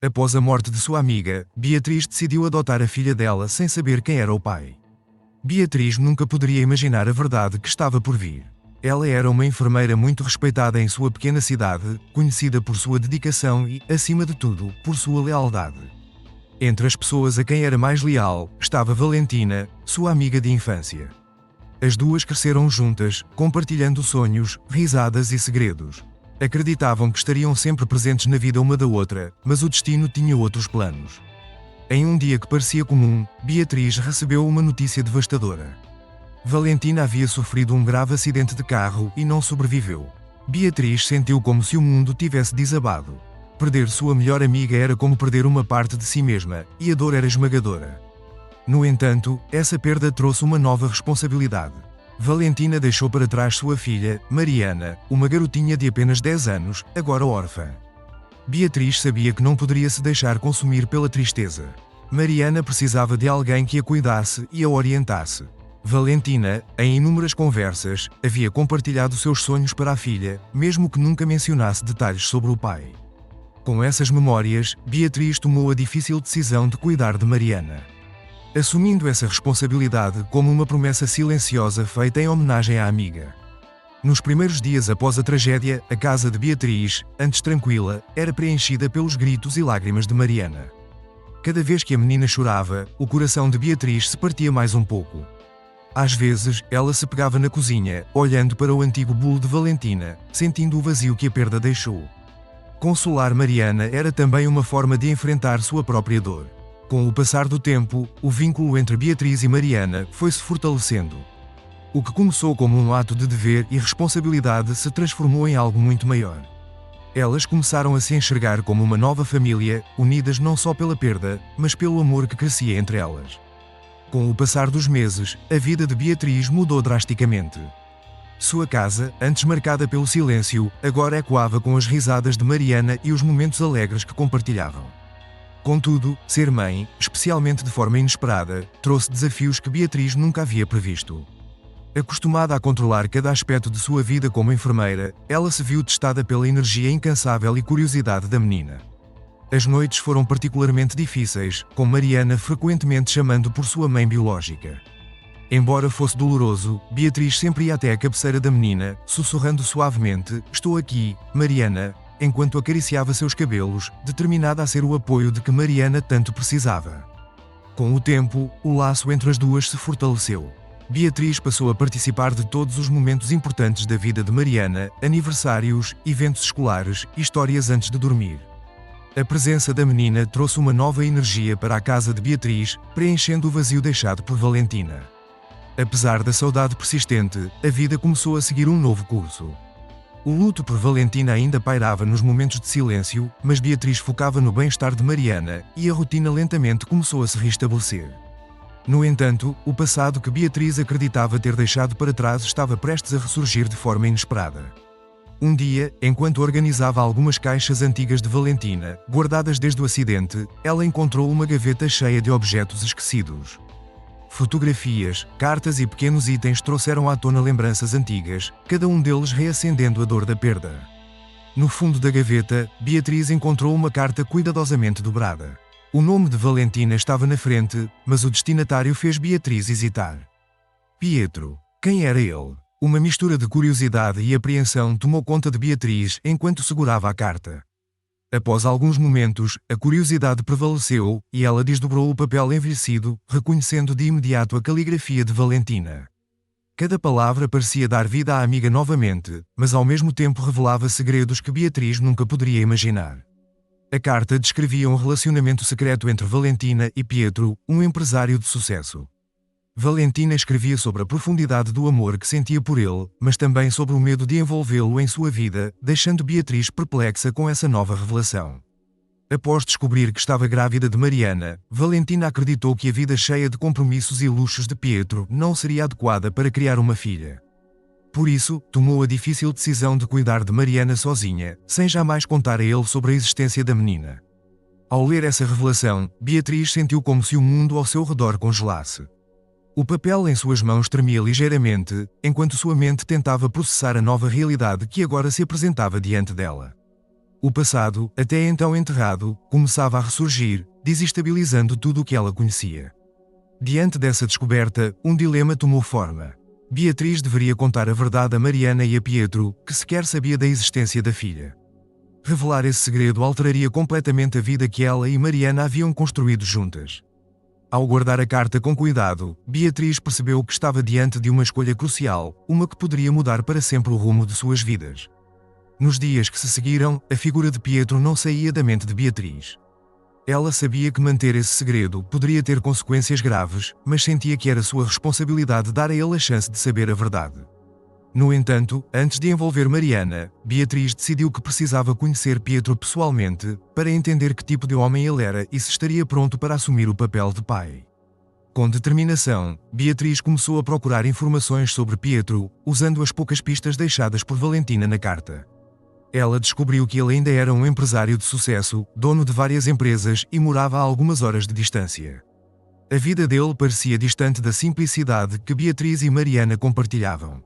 Após a morte de sua amiga, Beatriz decidiu adotar a filha dela sem saber quem era o pai. Beatriz nunca poderia imaginar a verdade que estava por vir. Ela era uma enfermeira muito respeitada em sua pequena cidade, conhecida por sua dedicação e, acima de tudo, por sua lealdade. Entre as pessoas a quem era mais leal, estava Valentina, sua amiga de infância. As duas cresceram juntas, compartilhando sonhos, risadas e segredos. Acreditavam que estariam sempre presentes na vida uma da outra, mas o destino tinha outros planos. Em um dia que parecia comum, Beatriz recebeu uma notícia devastadora. Valentina havia sofrido um grave acidente de carro e não sobreviveu. Beatriz sentiu como se o mundo tivesse desabado. Perder sua melhor amiga era como perder uma parte de si mesma, e a dor era esmagadora. No entanto, essa perda trouxe uma nova responsabilidade. Valentina deixou para trás sua filha, Mariana, uma garotinha de apenas 10 anos, agora órfã. Beatriz sabia que não poderia se deixar consumir pela tristeza. Mariana precisava de alguém que a cuidasse e a orientasse. Valentina, em inúmeras conversas, havia compartilhado seus sonhos para a filha, mesmo que nunca mencionasse detalhes sobre o pai. Com essas memórias, Beatriz tomou a difícil decisão de cuidar de Mariana. Assumindo essa responsabilidade como uma promessa silenciosa feita em homenagem à amiga. Nos primeiros dias após a tragédia, a casa de Beatriz, antes tranquila, era preenchida pelos gritos e lágrimas de Mariana. Cada vez que a menina chorava, o coração de Beatriz se partia mais um pouco. Às vezes, ela se pegava na cozinha, olhando para o antigo bolo de Valentina, sentindo o vazio que a perda deixou. Consolar Mariana era também uma forma de enfrentar sua própria dor. Com o passar do tempo, o vínculo entre Beatriz e Mariana foi-se fortalecendo. O que começou como um ato de dever e responsabilidade se transformou em algo muito maior. Elas começaram a se enxergar como uma nova família, unidas não só pela perda, mas pelo amor que crescia entre elas. Com o passar dos meses, a vida de Beatriz mudou drasticamente. Sua casa, antes marcada pelo silêncio, agora ecoava com as risadas de Mariana e os momentos alegres que compartilhavam. Contudo, ser mãe, especialmente de forma inesperada, trouxe desafios que Beatriz nunca havia previsto. Acostumada a controlar cada aspecto de sua vida como enfermeira, ela se viu testada pela energia incansável e curiosidade da menina. As noites foram particularmente difíceis, com Mariana frequentemente chamando por sua mãe biológica. Embora fosse doloroso, Beatriz sempre ia até a cabeceira da menina, sussurrando suavemente: "Estou aqui, Mariana", enquanto acariciava seus cabelos, determinada a ser o apoio de que Mariana tanto precisava. Com o tempo, o laço entre as duas se fortaleceu. Beatriz passou a participar de todos os momentos importantes da vida de Mariana, aniversários, eventos escolares, histórias antes de dormir. A presença da menina trouxe uma nova energia para a casa de Beatriz, preenchendo o vazio deixado por Valentina. Apesar da saudade persistente, a vida começou a seguir um novo curso. O luto por Valentina ainda pairava nos momentos de silêncio, mas Beatriz focava no bem-estar de Mariana, e a rotina lentamente começou a se restabelecer. No entanto, o passado que Beatriz acreditava ter deixado para trás estava prestes a ressurgir de forma inesperada. Um dia, enquanto organizava algumas caixas antigas de Valentina, guardadas desde o acidente, ela encontrou uma gaveta cheia de objetos esquecidos. Fotografias, cartas e pequenos itens trouxeram à tona lembranças antigas, cada um deles reacendendo a dor da perda. No fundo da gaveta, Beatriz encontrou uma carta cuidadosamente dobrada. O nome de Valentina estava na frente, mas o destinatário fez Beatriz hesitar. Pietro. Quem era ele? Uma mistura de curiosidade e apreensão tomou conta de Beatriz enquanto segurava a carta. Após alguns momentos, a curiosidade prevaleceu, e ela desdobrou o papel envelhecido, reconhecendo de imediato a caligrafia de Valentina. Cada palavra parecia dar vida à amiga novamente, mas ao mesmo tempo revelava segredos que Beatriz nunca poderia imaginar. A carta descrevia um relacionamento secreto entre Valentina e Pietro, um empresário de sucesso. Valentina escrevia sobre a profundidade do amor que sentia por ele, mas também sobre o medo de envolvê-lo em sua vida, deixando Beatriz perplexa com essa nova revelação. Após descobrir que estava grávida de Mariana, Valentina acreditou que a vida cheia de compromissos e luxos de Pietro não seria adequada para criar uma filha. Por isso, tomou a difícil decisão de cuidar de Mariana sozinha, sem jamais contar a ele sobre a existência da menina. Ao ler essa revelação, Beatriz sentiu como se o mundo ao seu redor congelasse. O papel em suas mãos tremia ligeiramente, enquanto sua mente tentava processar a nova realidade que agora se apresentava diante dela. O passado, até então enterrado, começava a ressurgir, desestabilizando tudo o que ela conhecia. Diante dessa descoberta, um dilema tomou forma. Beatriz deveria contar a verdade a Mariana e a Pietro, que sequer sabia da existência da filha. Revelar esse segredo alteraria completamente a vida que ela e Mariana haviam construído juntas. Ao guardar a carta com cuidado, Beatriz percebeu que estava diante de uma escolha crucial, uma que poderia mudar para sempre o rumo de suas vidas. Nos dias que se seguiram, a figura de Pietro não saía da mente de Beatriz. Ela sabia que manter esse segredo poderia ter consequências graves, mas sentia que era sua responsabilidade dar a ele a chance de saber a verdade. No entanto, antes de envolver Mariana, Beatriz decidiu que precisava conhecer Pietro pessoalmente, para entender que tipo de homem ele era e se estaria pronto para assumir o papel de pai. Com determinação, Beatriz começou a procurar informações sobre Pietro, usando as poucas pistas deixadas por Valentina na carta. Ela descobriu que ele ainda era um empresário de sucesso, dono de várias empresas e morava a algumas horas de distância. A vida dele parecia distante da simplicidade que Beatriz e Mariana compartilhavam.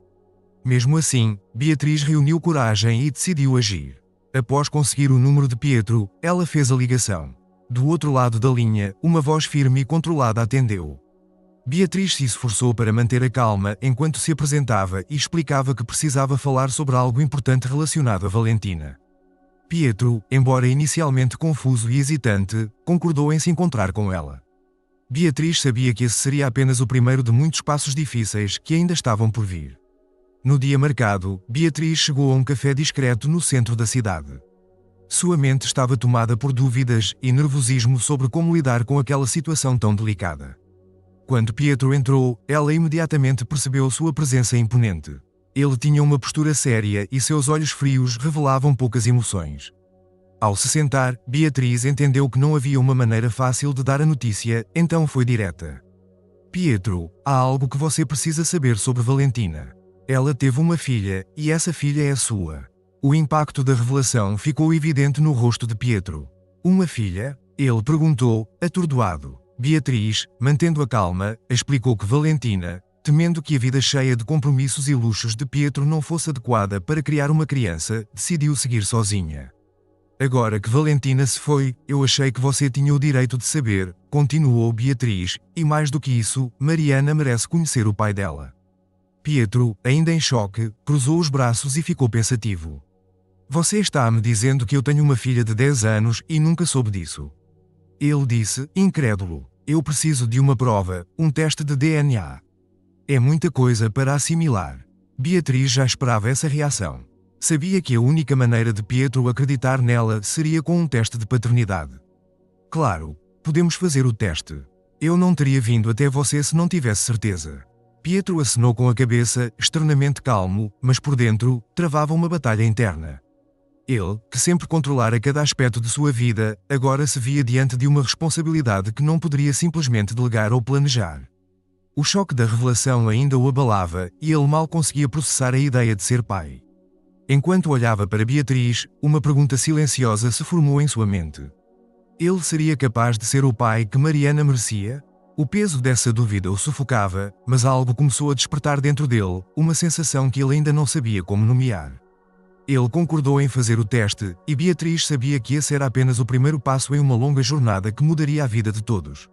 Mesmo assim, Beatriz reuniu coragem e decidiu agir. Após conseguir o número de Pietro, ela fez a ligação. Do outro lado da linha, uma voz firme e controlada atendeu. Beatriz se esforçou para manter a calma enquanto se apresentava e explicava que precisava falar sobre algo importante relacionado a Valentina. Pietro, embora inicialmente confuso e hesitante, concordou em se encontrar com ela. Beatriz sabia que esse seria apenas o primeiro de muitos passos difíceis que ainda estavam por vir. No dia marcado, Beatriz chegou a um café discreto no centro da cidade. Sua mente estava tomada por dúvidas e nervosismo sobre como lidar com aquela situação tão delicada. Quando Pietro entrou, ela imediatamente percebeu sua presença imponente. Ele tinha uma postura séria e seus olhos frios revelavam poucas emoções. Ao se sentar, Beatriz entendeu que não havia uma maneira fácil de dar a notícia, então foi direta. Pietro, há algo que você precisa saber sobre Valentina. Ela teve uma filha, e essa filha é sua. O impacto da revelação ficou evidente no rosto de Pietro. Uma filha? Ele perguntou, atordoado. Beatriz, mantendo a calma, explicou que Valentina, temendo que a vida cheia de compromissos e luxos de Pietro não fosse adequada para criar uma criança, decidiu seguir sozinha. Agora que Valentina se foi, eu achei que você tinha o direito de saber, continuou Beatriz, e mais do que isso, Mariana merece conhecer o pai dela. Pietro, ainda em choque, cruzou os braços e ficou pensativo. Você está-me dizendo que eu tenho uma filha de 10 anos e nunca soube disso. Ele disse, incrédulo. Eu preciso de uma prova, um teste de DNA. É muita coisa para assimilar. Beatriz já esperava essa reação. Sabia que a única maneira de Pietro acreditar nela seria com um teste de paternidade. Claro, podemos fazer o teste. Eu não teria vindo até você se não tivesse certeza. Pietro acenou com a cabeça, externamente calmo, mas por dentro, travava uma batalha interna. Ele, que sempre controlara cada aspecto de sua vida, agora se via diante de uma responsabilidade que não poderia simplesmente delegar ou planejar. O choque da revelação ainda o abalava, e ele mal conseguia processar a ideia de ser pai. Enquanto olhava para Beatriz, uma pergunta silenciosa se formou em sua mente. Ele seria capaz de ser o pai que Mariana merecia? O peso dessa dúvida o sufocava, mas algo começou a despertar dentro dele, uma sensação que ele ainda não sabia como nomear. Ele concordou em fazer o teste, e Beatriz sabia que esse era apenas o primeiro passo em uma longa jornada que mudaria a vida de todos.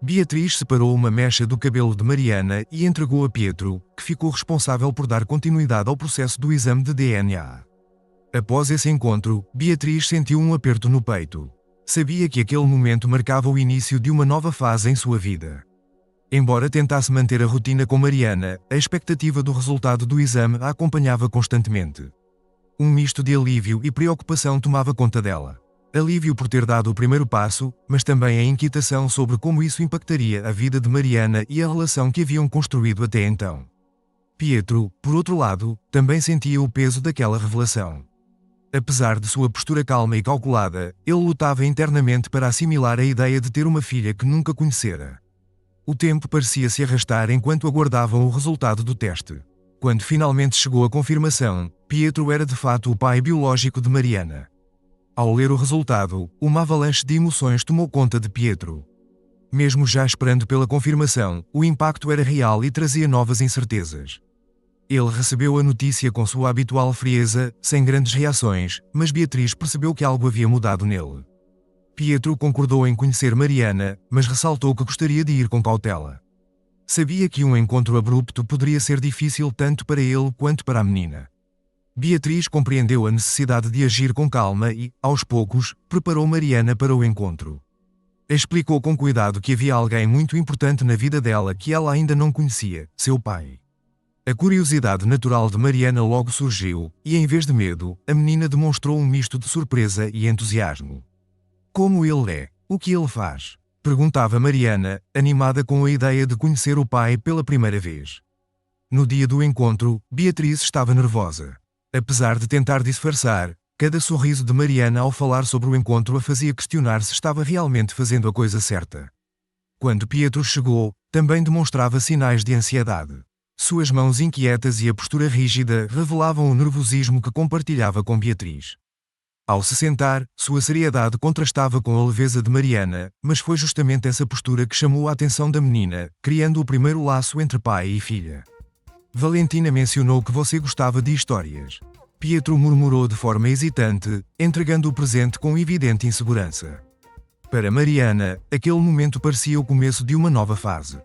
Beatriz separou uma mecha do cabelo de Mariana e entregou a Pietro, que ficou responsável por dar continuidade ao processo do exame de DNA. Após esse encontro, Beatriz sentiu um aperto no peito. Sabia que aquele momento marcava o início de uma nova fase em sua vida. Embora tentasse manter a rotina com Mariana, a expectativa do resultado do exame a acompanhava constantemente. Um misto de alívio e preocupação tomava conta dela. Alívio por ter dado o primeiro passo, mas também a inquietação sobre como isso impactaria a vida de Mariana e a relação que haviam construído até então. Pietro, por outro lado, também sentia o peso daquela revelação. Apesar de sua postura calma e calculada, ele lutava internamente para assimilar a ideia de ter uma filha que nunca conhecera. O tempo parecia se arrastar enquanto aguardavam o resultado do teste. Quando finalmente chegou a confirmação, Pietro era de fato o pai biológico de Mariana. Ao ler o resultado, uma avalanche de emoções tomou conta de Pietro. Mesmo já esperando pela confirmação, o impacto era real e trazia novas incertezas. Ele recebeu a notícia com sua habitual frieza, sem grandes reações, mas Beatriz percebeu que algo havia mudado nele. Pietro concordou em conhecer Mariana, mas ressaltou que gostaria de ir com cautela. Sabia que um encontro abrupto poderia ser difícil tanto para ele quanto para a menina. Beatriz compreendeu a necessidade de agir com calma e, aos poucos, preparou Mariana para o encontro. Explicou com cuidado que havia alguém muito importante na vida dela que ela ainda não conhecia, seu pai. A curiosidade natural de Mariana logo surgiu, e em vez de medo, a menina demonstrou um misto de surpresa e entusiasmo. Como ele é? O que ele faz? Perguntava Mariana, animada com a ideia de conhecer o pai pela primeira vez. No dia do encontro, Beatriz estava nervosa. Apesar de tentar disfarçar, cada sorriso de Mariana ao falar sobre o encontro a fazia questionar se estava realmente fazendo a coisa certa. Quando Pietro chegou, também demonstrava sinais de ansiedade. Suas mãos inquietas e a postura rígida revelavam o nervosismo que compartilhava com Beatriz. Ao se sentar, sua seriedade contrastava com a leveza de Mariana, mas foi justamente essa postura que chamou a atenção da menina, criando o primeiro laço entre pai e filha. Valentina mencionou que você gostava de histórias. Pietro murmurou de forma hesitante, entregando o presente com evidente insegurança. Para Mariana, aquele momento parecia o começo de uma nova fase.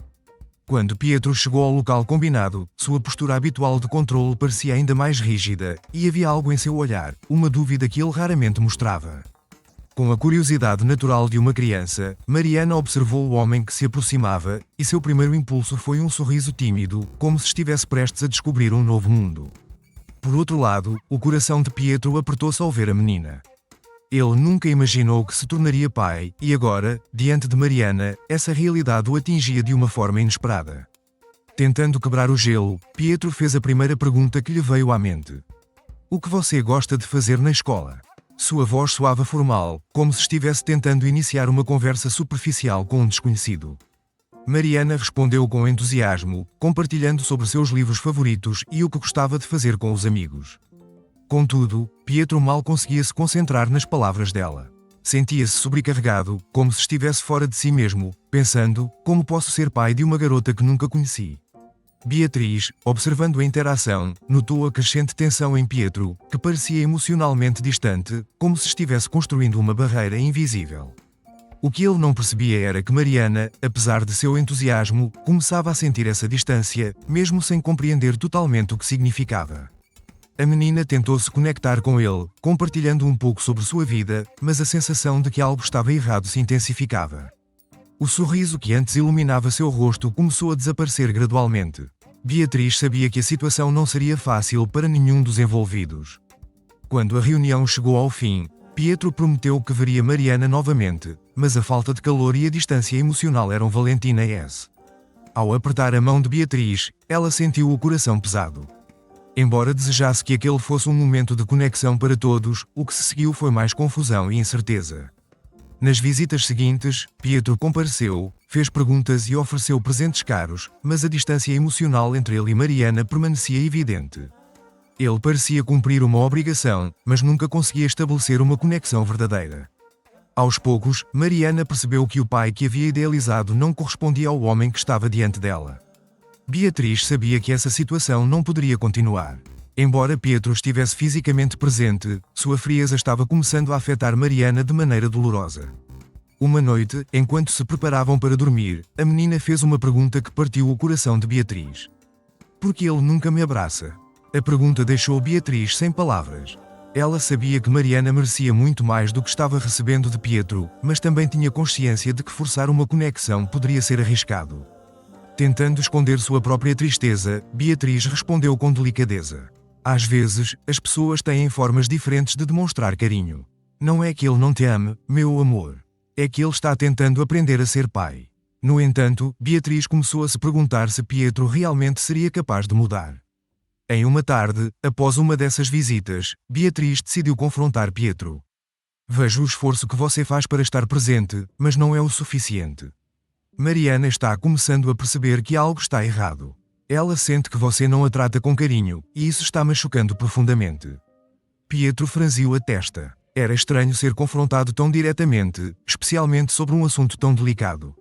Quando Pietro chegou ao local combinado, sua postura habitual de controle parecia ainda mais rígida, e havia algo em seu olhar, uma dúvida que ele raramente mostrava. Com a curiosidade natural de uma criança, Mariana observou o homem que se aproximava, e seu primeiro impulso foi um sorriso tímido, como se estivesse prestes a descobrir um novo mundo. Por outro lado, o coração de Pietro apertou-se ao ver a menina. Ele nunca imaginou que se tornaria pai, e agora, diante de Mariana, essa realidade o atingia de uma forma inesperada. Tentando quebrar o gelo, Pietro fez a primeira pergunta que lhe veio à mente. O que você gosta de fazer na escola? Sua voz soava formal, como se estivesse tentando iniciar uma conversa superficial com um desconhecido. Mariana respondeu com entusiasmo, compartilhando sobre seus livros favoritos e o que gostava de fazer com os amigos. Contudo, Pietro mal conseguia se concentrar nas palavras dela. Sentia-se sobrecarregado, como se estivesse fora de si mesmo, pensando, como posso ser pai de uma garota que nunca conheci? Beatriz, observando a interação, notou a crescente tensão em Pietro, que parecia emocionalmente distante, como se estivesse construindo uma barreira invisível. O que ele não percebia era que Mariana, apesar de seu entusiasmo, começava a sentir essa distância, mesmo sem compreender totalmente o que significava. A menina tentou se conectar com ele, compartilhando um pouco sobre sua vida, mas a sensação de que algo estava errado se intensificava. O sorriso que antes iluminava seu rosto começou a desaparecer gradualmente. Beatriz sabia que a situação não seria fácil para nenhum dos envolvidos. Quando a reunião chegou ao fim, Pietro prometeu que veria Mariana novamente, mas a falta de calor e a distância emocional eram Valentina S. Ao apertar a mão de Beatriz, ela sentiu o coração pesado. Embora desejasse que aquele fosse um momento de conexão para todos, o que se seguiu foi mais confusão e incerteza. Nas visitas seguintes, Pietro compareceu, fez perguntas e ofereceu presentes caros, mas a distância emocional entre ele e Mariana permanecia evidente. Ele parecia cumprir uma obrigação, mas nunca conseguia estabelecer uma conexão verdadeira. Aos poucos, Mariana percebeu que o pai que havia idealizado não correspondia ao homem que estava diante dela. Beatriz sabia que essa situação não poderia continuar. Embora Pietro estivesse fisicamente presente, sua frieza estava começando a afetar Mariana de maneira dolorosa. Uma noite, enquanto se preparavam para dormir, a menina fez uma pergunta que partiu o coração de Beatriz. Por que ele nunca me abraça? A pergunta deixou Beatriz sem palavras. Ela sabia que Mariana merecia muito mais do que estava recebendo de Pietro, mas também tinha consciência de que forçar uma conexão poderia ser arriscado. Tentando esconder sua própria tristeza, Beatriz respondeu com delicadeza. Às vezes, as pessoas têm formas diferentes de demonstrar carinho. Não é que ele não te ame, meu amor. É que ele está tentando aprender a ser pai. No entanto, Beatriz começou a se perguntar se Pietro realmente seria capaz de mudar. Em uma tarde, após uma dessas visitas, Beatriz decidiu confrontar Pietro. Vejo o esforço que você faz para estar presente, mas não é o suficiente. Mariana está começando a perceber que algo está errado. Ela sente que você não a trata com carinho, e isso está machucando profundamente. Pietro franziu a testa. Era estranho ser confrontado tão diretamente, especialmente sobre um assunto tão delicado.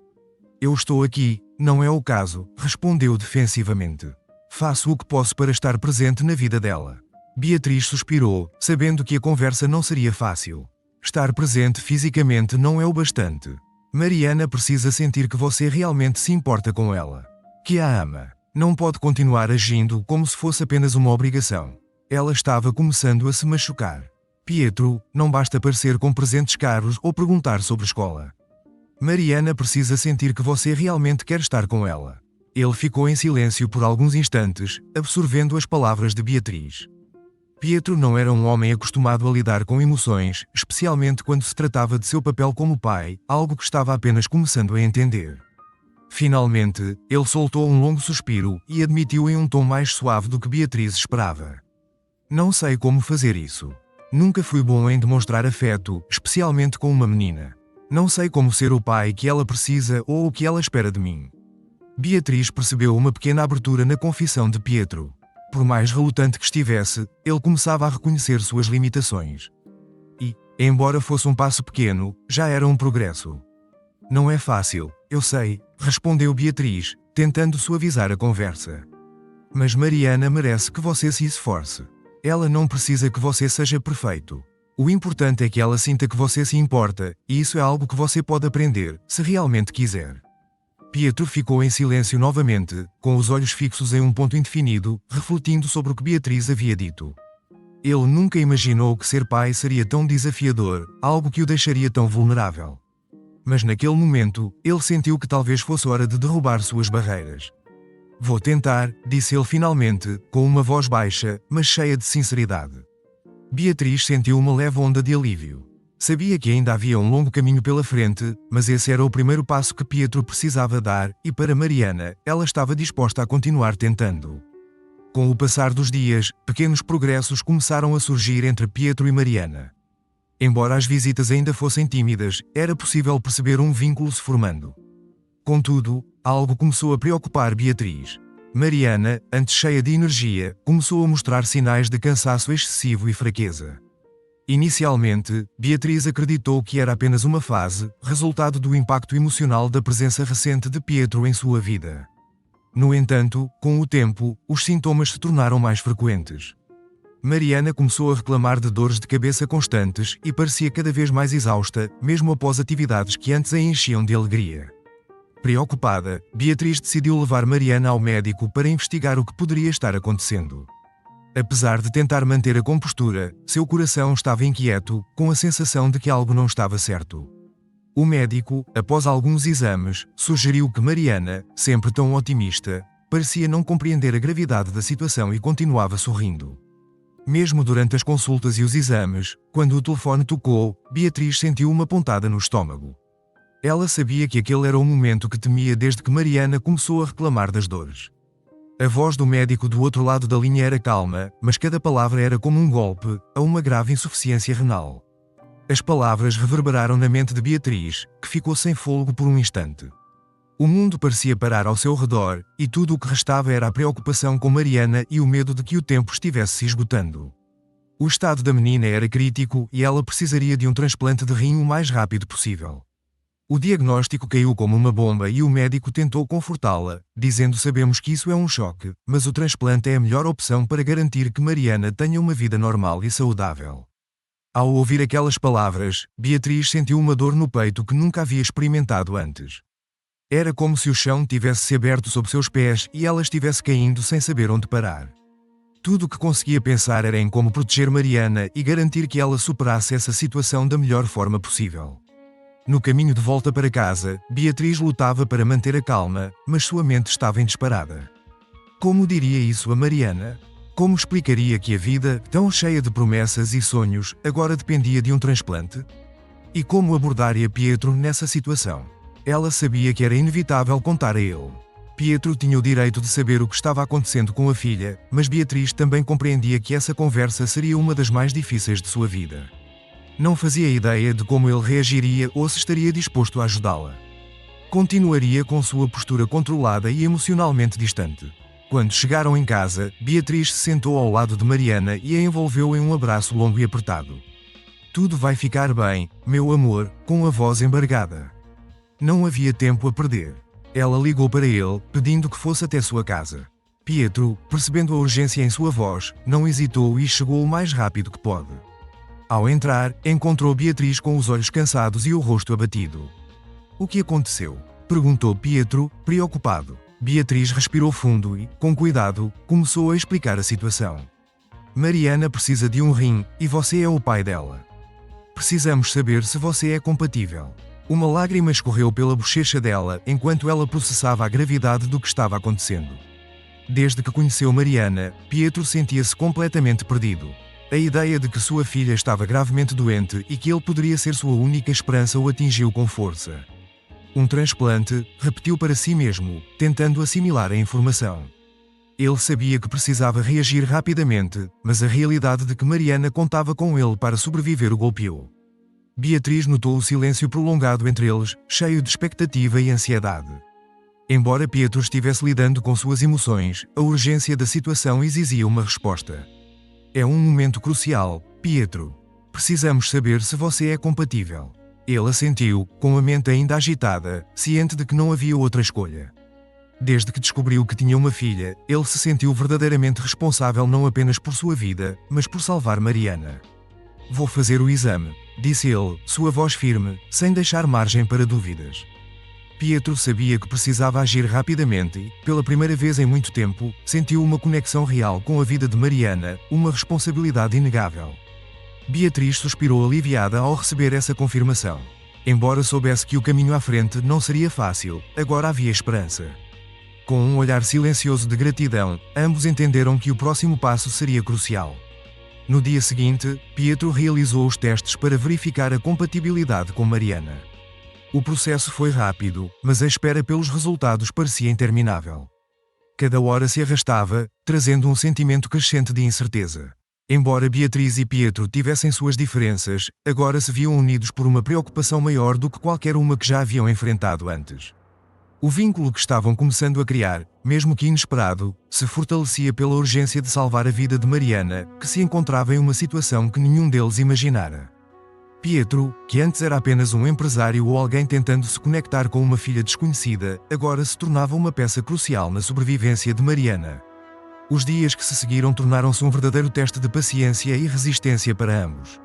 Eu estou aqui, não é o caso, respondeu defensivamente. Faço o que posso para estar presente na vida dela. Beatriz suspirou, sabendo que a conversa não seria fácil. Estar presente fisicamente não é o bastante. Mariana precisa sentir que você realmente se importa com ela. Que a ama. Não pode continuar agindo como se fosse apenas uma obrigação. Ela estava começando a se machucar. Pietro, não basta aparecer com presentes caros ou perguntar sobre escola. Mariana precisa sentir que você realmente quer estar com ela. Ele ficou em silêncio por alguns instantes, absorvendo as palavras de Beatriz. Pietro não era um homem acostumado a lidar com emoções, especialmente quando se tratava de seu papel como pai, algo que estava apenas começando a entender. Finalmente, ele soltou um longo suspiro e admitiu em um tom mais suave do que Beatriz esperava. Não sei como fazer isso. Nunca fui bom em demonstrar afeto, especialmente com uma menina. Não sei como ser o pai que ela precisa ou o que ela espera de mim. Beatriz percebeu uma pequena abertura na confissão de Pietro. Por mais relutante que estivesse, ele começava a reconhecer suas limitações. E, embora fosse um passo pequeno, já era um progresso. Não é fácil, eu sei, respondeu Beatriz, tentando suavizar a conversa. Mas Mariana merece que você se esforce. Ela não precisa que você seja perfeito. O importante é que ela sinta que você se importa, e isso é algo que você pode aprender, se realmente quiser. Pietro ficou em silêncio novamente, com os olhos fixos em um ponto indefinido, refletindo sobre o que Beatriz havia dito. Ele nunca imaginou que ser pai seria tão desafiador, algo que o deixaria tão vulnerável. Mas naquele momento, ele sentiu que talvez fosse hora de derrubar suas barreiras. Vou tentar, disse ele finalmente, com uma voz baixa, mas cheia de sinceridade. Beatriz sentiu uma leve onda de alívio. Sabia que ainda havia um longo caminho pela frente, mas esse era o primeiro passo que Pietro precisava dar, e para Mariana, ela estava disposta a continuar tentando. Com o passar dos dias, pequenos progressos começaram a surgir entre Pietro e Mariana. Embora as visitas ainda fossem tímidas, era possível perceber um vínculo se formando. Contudo, algo começou a preocupar Beatriz. Mariana, antes cheia de energia, começou a mostrar sinais de cansaço excessivo e fraqueza. Inicialmente, Beatriz acreditou que era apenas uma fase, resultado do impacto emocional da presença recente de Pietro em sua vida. No entanto, com o tempo, os sintomas se tornaram mais frequentes. Mariana começou a reclamar de dores de cabeça constantes e parecia cada vez mais exausta, mesmo após atividades que antes a enchiam de alegria. Preocupada, Beatriz decidiu levar Mariana ao médico para investigar o que poderia estar acontecendo. Apesar de tentar manter a compostura, seu coração estava inquieto, com a sensação de que algo não estava certo. O médico, após alguns exames, sugeriu que Mariana, sempre tão otimista, parecia não compreender a gravidade da situação e continuava sorrindo. Mesmo durante as consultas e os exames, quando o telefone tocou, Beatriz sentiu uma pontada no estômago. Ela sabia que aquele era o momento que temia desde que Mariana começou a reclamar das dores. A voz do médico do outro lado da linha era calma, mas cada palavra era como um golpe, a uma grave insuficiência renal. As palavras reverberaram na mente de Beatriz, que ficou sem fôlego por um instante. O mundo parecia parar ao seu redor, e tudo o que restava era a preocupação com Mariana e o medo de que o tempo estivesse se esgotando. O estado da menina era crítico e ela precisaria de um transplante de rim o mais rápido possível. O diagnóstico caiu como uma bomba e o médico tentou confortá-la, dizendo: sabemos que isso é um choque, mas o transplante é a melhor opção para garantir que Mariana tenha uma vida normal e saudável. Ao ouvir aquelas palavras, Beatriz sentiu uma dor no peito que nunca havia experimentado antes. Era como se o chão tivesse se aberto sob seus pés e ela estivesse caindo sem saber onde parar. Tudo o que conseguia pensar era em como proteger Mariana e garantir que ela superasse essa situação da melhor forma possível. No caminho de volta para casa, Beatriz lutava para manter a calma, mas sua mente estava em disparada. Como diria isso a Mariana? Como explicaria que a vida, tão cheia de promessas e sonhos, agora dependia de um transplante? E como abordaria Pietro nessa situação? Ela sabia que era inevitável contar a ele. Pietro tinha o direito de saber o que estava acontecendo com a filha, mas Beatriz também compreendia que essa conversa seria uma das mais difíceis de sua vida. Não fazia ideia de como ele reagiria ou se estaria disposto a ajudá-la. Continuaria com sua postura controlada e emocionalmente distante. Quando chegaram em casa, Beatriz se sentou ao lado de Mariana e a envolveu em um abraço longo e apertado. Tudo vai ficar bem, meu amor, com a voz embargada. Não havia tempo a perder. Ela ligou para ele, pedindo que fosse até sua casa. Pietro, percebendo a urgência em sua voz, não hesitou e chegou o mais rápido que pôde. Ao entrar, encontrou Beatriz com os olhos cansados e o rosto abatido. O que aconteceu? Perguntou Pietro, preocupado. Beatriz respirou fundo e, com cuidado, começou a explicar a situação. Mariana precisa de um rim, e você é o pai dela. Precisamos saber se você é compatível. Uma lágrima escorreu pela bochecha dela enquanto ela processava a gravidade do que estava acontecendo. Desde que conheceu Mariana, Pietro sentia-se completamente perdido. A ideia de que sua filha estava gravemente doente e que ele poderia ser sua única esperança o atingiu com força. Um transplante, repetiu para si mesmo, tentando assimilar a informação. Ele sabia que precisava reagir rapidamente, mas a realidade de que Mariana contava com ele para sobreviver o golpeou. Beatriz notou o silêncio prolongado entre eles, cheio de expectativa e ansiedade. Embora Pietro estivesse lidando com suas emoções, a urgência da situação exigia uma resposta. É um momento crucial, Pietro. Precisamos saber se você é compatível. Ele assentiu, com a mente ainda agitada, ciente de que não havia outra escolha. Desde que descobriu que tinha uma filha, ele se sentiu verdadeiramente responsável não apenas por sua vida, mas por salvar Mariana. Vou fazer o exame, disse ele, sua voz firme, sem deixar margem para dúvidas. Pietro sabia que precisava agir rapidamente e, pela primeira vez em muito tempo, sentiu uma conexão real com a vida de Mariana, uma responsabilidade inegável. Beatriz suspirou aliviada ao receber essa confirmação. Embora soubesse que o caminho à frente não seria fácil, agora havia esperança. Com um olhar silencioso de gratidão, ambos entenderam que o próximo passo seria crucial. No dia seguinte, Pietro realizou os testes para verificar a compatibilidade com Mariana. O processo foi rápido, mas a espera pelos resultados parecia interminável. Cada hora se arrastava, trazendo um sentimento crescente de incerteza. Embora Beatriz e Pietro tivessem suas diferenças, agora se viam unidos por uma preocupação maior do que qualquer uma que já haviam enfrentado antes. O vínculo que estavam começando a criar, mesmo que inesperado, se fortalecia pela urgência de salvar a vida de Mariana, que se encontrava em uma situação que nenhum deles imaginara. Pietro, que antes era apenas um empresário ou alguém tentando se conectar com uma filha desconhecida, agora se tornava uma peça crucial na sobrevivência de Mariana. Os dias que se seguiram tornaram-se um verdadeiro teste de paciência e resistência para ambos.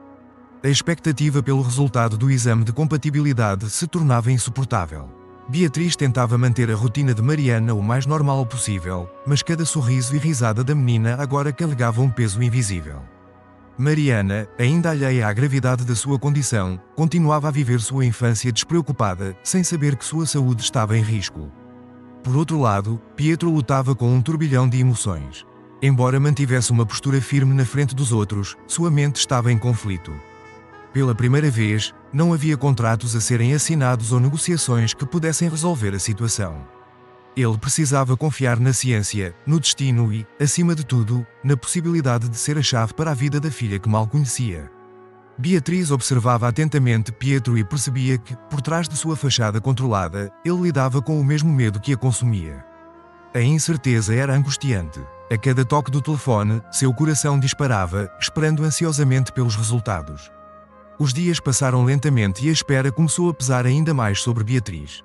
A expectativa pelo resultado do exame de compatibilidade se tornava insuportável. Beatriz tentava manter a rotina de Mariana o mais normal possível, mas cada sorriso e risada da menina agora carregava um peso invisível. Mariana, ainda alheia à gravidade da sua condição, continuava a viver sua infância despreocupada, sem saber que sua saúde estava em risco. Por outro lado, Pietro lutava com um turbilhão de emoções. Embora mantivesse uma postura firme na frente dos outros, sua mente estava em conflito. Pela primeira vez, não havia contratos a serem assinados ou negociações que pudessem resolver a situação. Ele precisava confiar na ciência, no destino e, acima de tudo, na possibilidade de ser a chave para a vida da filha que mal conhecia. Beatriz observava atentamente Pietro e percebia que, por trás de sua fachada controlada, ele lidava com o mesmo medo que a consumia. A incerteza era angustiante. A cada toque do telefone, seu coração disparava, esperando ansiosamente pelos resultados. Os dias passaram lentamente e a espera começou a pesar ainda mais sobre Beatriz.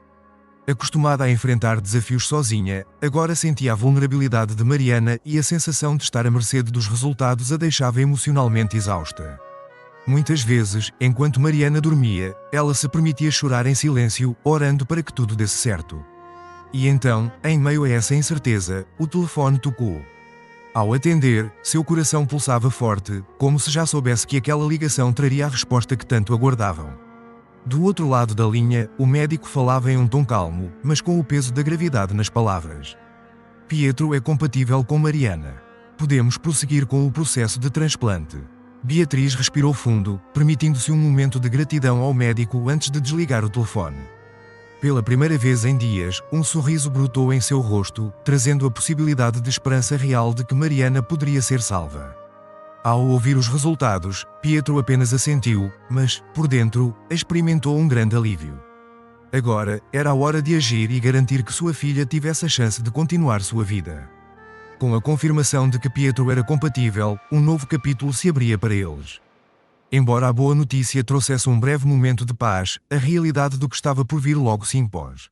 Acostumada a enfrentar desafios sozinha, agora sentia a vulnerabilidade de Mariana e a sensação de estar à mercê dos resultados a deixava emocionalmente exausta. Muitas vezes, enquanto Mariana dormia, ela se permitia chorar em silêncio, orando para que tudo desse certo. E então, em meio a essa incerteza, o telefone tocou. Ao atender, seu coração pulsava forte, como se já soubesse que aquela ligação traria a resposta que tanto aguardavam. Do outro lado da linha, o médico falava em um tom calmo, mas com o peso da gravidade nas palavras. Pietro é compatível com Mariana. Podemos prosseguir com o processo de transplante. Beatriz respirou fundo, permitindo-se um momento de gratidão ao médico antes de desligar o telefone. Pela primeira vez em dias, um sorriso brotou em seu rosto, trazendo a possibilidade de esperança real de que Mariana poderia ser salva. Ao ouvir os resultados, Pietro apenas assentiu, mas, por dentro, experimentou um grande alívio. Agora, era a hora de agir e garantir que sua filha tivesse a chance de continuar sua vida. Com a confirmação de que Pietro era compatível, um novo capítulo se abria para eles. Embora a boa notícia trouxesse um breve momento de paz, a realidade do que estava por vir logo se impôs.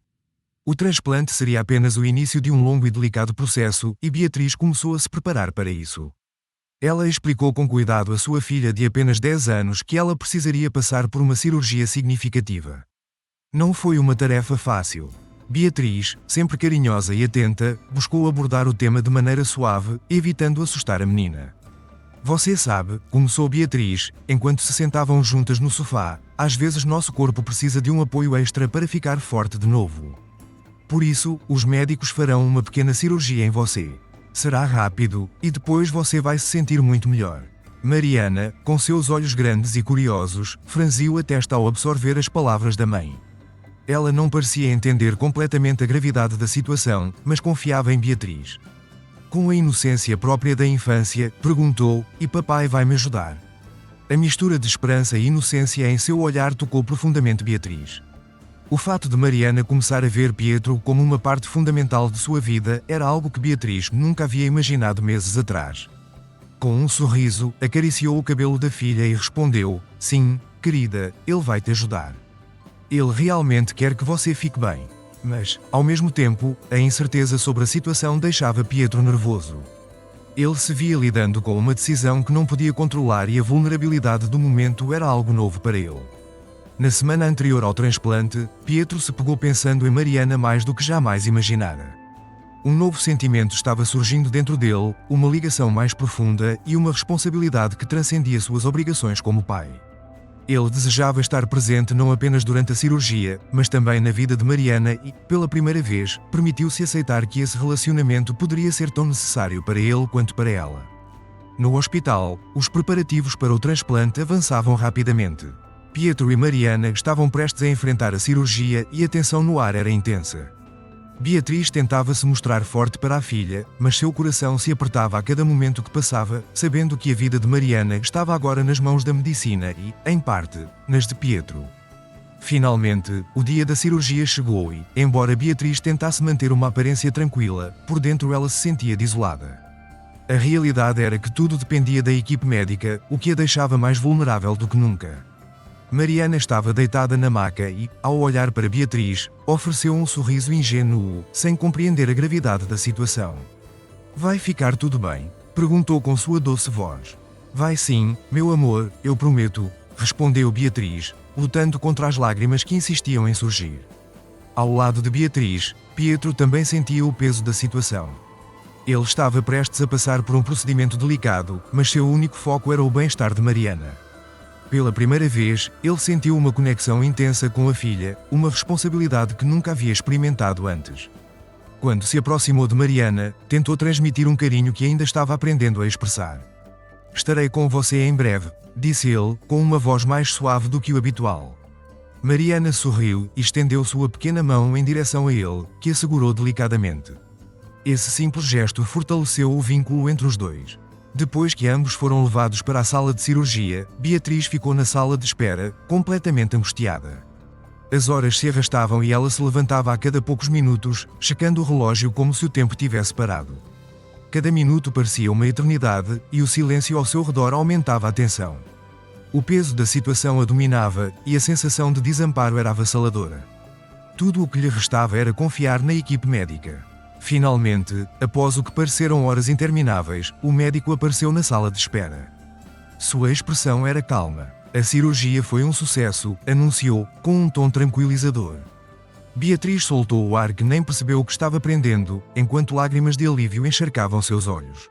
O transplante seria apenas o início de um longo e delicado processo, e Beatriz começou a se preparar para isso. Ela explicou com cuidado à sua filha de apenas 10 anos que ela precisaria passar por uma cirurgia significativa. Não foi uma tarefa fácil. Beatriz, sempre carinhosa e atenta, buscou abordar o tema de maneira suave, evitando assustar a menina. Você sabe, começou Beatriz, enquanto se sentavam juntas no sofá, às vezes nosso corpo precisa de um apoio extra para ficar forte de novo. Por isso, os médicos farão uma pequena cirurgia em você. Será rápido, e depois você vai se sentir muito melhor. Mariana, com seus olhos grandes e curiosos, franziu a testa ao absorver as palavras da mãe. Ela não parecia entender completamente a gravidade da situação, mas confiava em Beatriz. Com a inocência própria da infância, perguntou: "E papai vai me ajudar?" A mistura de esperança e inocência em seu olhar tocou profundamente Beatriz. O fato de Mariana começar a ver Pietro como uma parte fundamental de sua vida era algo que Beatriz nunca havia imaginado meses atrás. Com um sorriso, acariciou o cabelo da filha e respondeu: "Sim, querida, ele vai te ajudar. Ele realmente quer que você fique bem." Mas, ao mesmo tempo, a incerteza sobre a situação deixava Pietro nervoso. Ele se via lidando com uma decisão que não podia controlar e a vulnerabilidade do momento era algo novo para ele. Na semana anterior ao transplante, Pietro se pegou pensando em Mariana mais do que jamais imaginara. Um novo sentimento estava surgindo dentro dele, uma ligação mais profunda e uma responsabilidade que transcendia suas obrigações como pai. Ele desejava estar presente não apenas durante a cirurgia, mas também na vida de Mariana e, pela primeira vez, permitiu-se aceitar que esse relacionamento poderia ser tão necessário para ele quanto para ela. No hospital, os preparativos para o transplante avançavam rapidamente. Pietro e Mariana estavam prestes a enfrentar a cirurgia e a tensão no ar era intensa. Beatriz tentava se mostrar forte para a filha, mas seu coração se apertava a cada momento que passava, sabendo que a vida de Mariana estava agora nas mãos da medicina e, em parte, nas de Pietro. Finalmente, o dia da cirurgia chegou e, embora Beatriz tentasse manter uma aparência tranquila, por dentro ela se sentia desolada. A realidade era que tudo dependia da equipe médica, o que a deixava mais vulnerável do que nunca. Mariana estava deitada na maca e, ao olhar para Beatriz, ofereceu um sorriso ingênuo, sem compreender a gravidade da situação. "Vai ficar tudo bem?" perguntou com sua doce voz. "Vai sim, meu amor, eu prometo", respondeu Beatriz, lutando contra as lágrimas que insistiam em surgir. Ao lado de Beatriz, Pietro também sentia o peso da situação. Ele estava prestes a passar por um procedimento delicado, mas seu único foco era o bem-estar de Mariana. Pela primeira vez, ele sentiu uma conexão intensa com a filha, uma responsabilidade que nunca havia experimentado antes. Quando se aproximou de Mariana, tentou transmitir um carinho que ainda estava aprendendo a expressar. "Estarei com você em breve", disse ele, com uma voz mais suave do que o habitual. Mariana sorriu e estendeu sua pequena mão em direção a ele, que a segurou delicadamente. Esse simples gesto fortaleceu o vínculo entre os dois. Depois que ambos foram levados para a sala de cirurgia, Beatriz ficou na sala de espera, completamente angustiada. As horas se arrastavam e ela se levantava a cada poucos minutos, checando o relógio como se o tempo tivesse parado. Cada minuto parecia uma eternidade, e o silêncio ao seu redor aumentava a tensão. O peso da situação a dominava, e a sensação de desamparo era avassaladora. Tudo o que lhe restava era confiar na equipe médica. Finalmente, após o que pareceram horas intermináveis, o médico apareceu na sala de espera. Sua expressão era calma. "A cirurgia foi um sucesso", anunciou, com um tom tranquilizador. Beatriz soltou o ar que nem percebeu o que estava prendendo, enquanto lágrimas de alívio encharcavam seus olhos.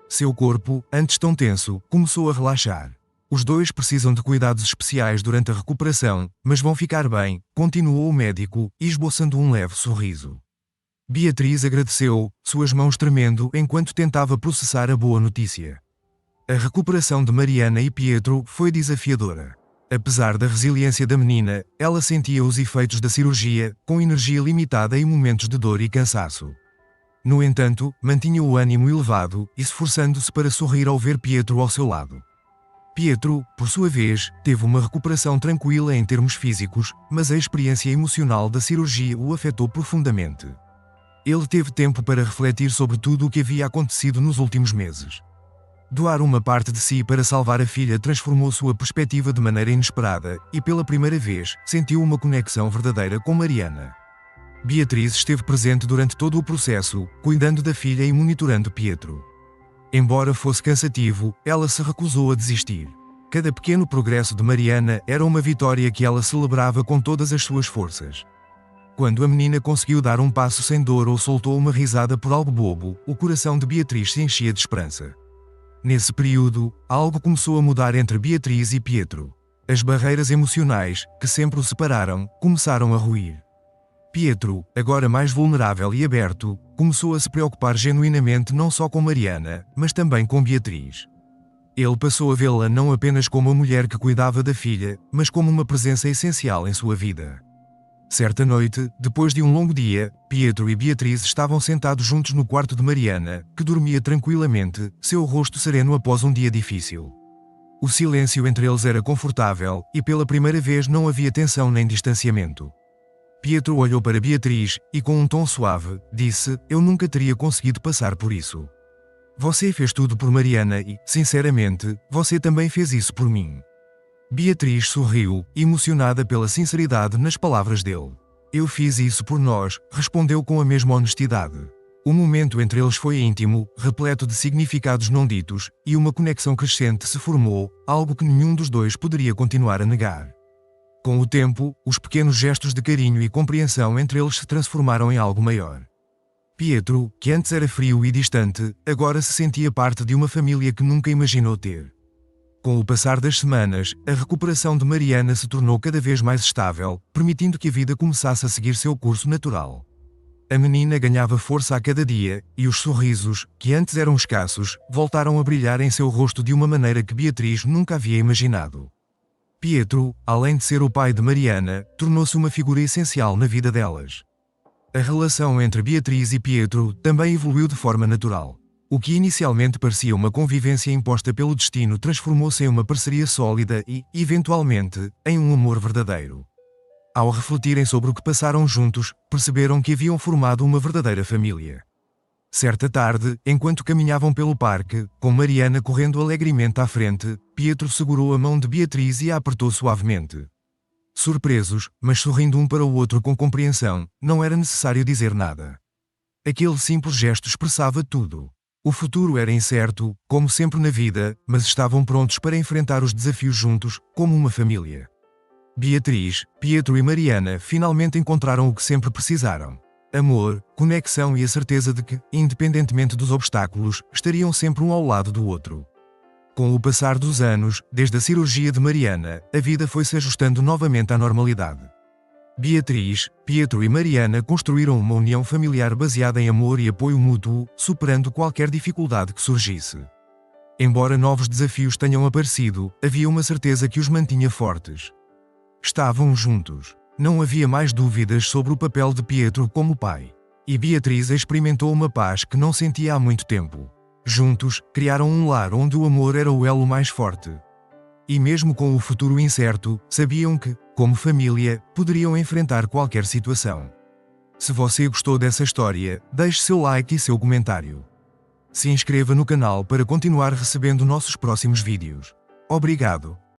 Seu corpo, antes tão tenso, começou a relaxar. "Os dois precisam de cuidados especiais durante a recuperação, mas vão ficar bem", continuou o médico, esboçando um leve sorriso. Beatriz agradeceu, suas mãos tremendo enquanto tentava processar a boa notícia. A recuperação de Mariana e Pietro foi desafiadora. Apesar da resiliência da menina, ela sentia os efeitos da cirurgia, com energia limitada e momentos de dor e cansaço. No entanto, mantinha o ânimo elevado, esforçando-se para sorrir ao ver Pietro ao seu lado. Pietro, por sua vez, teve uma recuperação tranquila em termos físicos, mas a experiência emocional da cirurgia o afetou profundamente. Ele teve tempo para refletir sobre tudo o que havia acontecido nos últimos meses. Doar uma parte de si para salvar a filha transformou sua perspectiva de maneira inesperada, e pela primeira vez, sentiu uma conexão verdadeira com Mariana. Beatriz esteve presente durante todo o processo, cuidando da filha e monitorando Pietro. Embora fosse cansativo, ela se recusou a desistir. Cada pequeno progresso de Mariana era uma vitória que ela celebrava com todas as suas forças. Quando a menina conseguiu dar um passo sem dor ou soltou uma risada por algo bobo, o coração de Beatriz se enchia de esperança. Nesse período, algo começou a mudar entre Beatriz e Pietro. As barreiras emocionais, que sempre o separaram, começaram a ruir. Pietro, agora mais vulnerável e aberto, começou a se preocupar genuinamente não só com Mariana, mas também com Beatriz. Ele passou a vê-la não apenas como a mulher que cuidava da filha, mas como uma presença essencial em sua vida. Certa noite, depois de um longo dia, Pietro e Beatriz estavam sentados juntos no quarto de Mariana, que dormia tranquilamente, seu rosto sereno após um dia difícil. O silêncio entre eles era confortável, e pela primeira vez não havia tensão nem distanciamento. Pietro olhou para Beatriz, e com um tom suave, disse: "Eu nunca teria conseguido passar por isso. Você fez tudo por Mariana e, sinceramente, você também fez isso por mim." Beatriz sorriu, emocionada pela sinceridade nas palavras dele. "Eu fiz isso por nós", respondeu com a mesma honestidade. O momento entre eles foi íntimo, repleto de significados não ditos, e uma conexão crescente se formou, algo que nenhum dos dois poderia continuar a negar. Com o tempo, os pequenos gestos de carinho e compreensão entre eles se transformaram em algo maior. Pietro, que antes era frio e distante, agora se sentia parte de uma família que nunca imaginou ter. Com o passar das semanas, a recuperação de Mariana se tornou cada vez mais estável, permitindo que a vida começasse a seguir seu curso natural. A menina ganhava força a cada dia, e os sorrisos, que antes eram escassos, voltaram a brilhar em seu rosto de uma maneira que Beatriz nunca havia imaginado. Pietro, além de ser o pai de Mariana, tornou-se uma figura essencial na vida delas. A relação entre Beatriz e Pietro também evoluiu de forma natural. O que inicialmente parecia uma convivência imposta pelo destino transformou-se em uma parceria sólida e, eventualmente, em um amor verdadeiro. Ao refletirem sobre o que passaram juntos, perceberam que haviam formado uma verdadeira família. Certa tarde, enquanto caminhavam pelo parque, com Mariana correndo alegremente à frente, Pietro segurou a mão de Beatriz e a apertou suavemente. Surpresos, mas sorrindo um para o outro com compreensão, não era necessário dizer nada. Aquele simples gesto expressava tudo. O futuro era incerto, como sempre na vida, mas estavam prontos para enfrentar os desafios juntos, como uma família. Beatriz, Pietro e Mariana finalmente encontraram o que sempre precisaram: amor, conexão e a certeza de que, independentemente dos obstáculos, estariam sempre um ao lado do outro. Com o passar dos anos, desde a cirurgia de Mariana, a vida foi se ajustando novamente à normalidade. Beatriz, Pietro e Mariana construíram uma união familiar baseada em amor e apoio mútuo, superando qualquer dificuldade que surgisse. Embora novos desafios tenham aparecido, havia uma certeza que os mantinha fortes. Estavam juntos. Não havia mais dúvidas sobre o papel de Pietro como pai. E Beatriz experimentou uma paz que não sentia há muito tempo. Juntos, criaram um lar onde o amor era o elo mais forte. E mesmo com o futuro incerto, sabiam que, como família, poderiam enfrentar qualquer situação. Se você gostou dessa história, deixe seu like e seu comentário. Se inscreva no canal para continuar recebendo nossos próximos vídeos. Obrigado.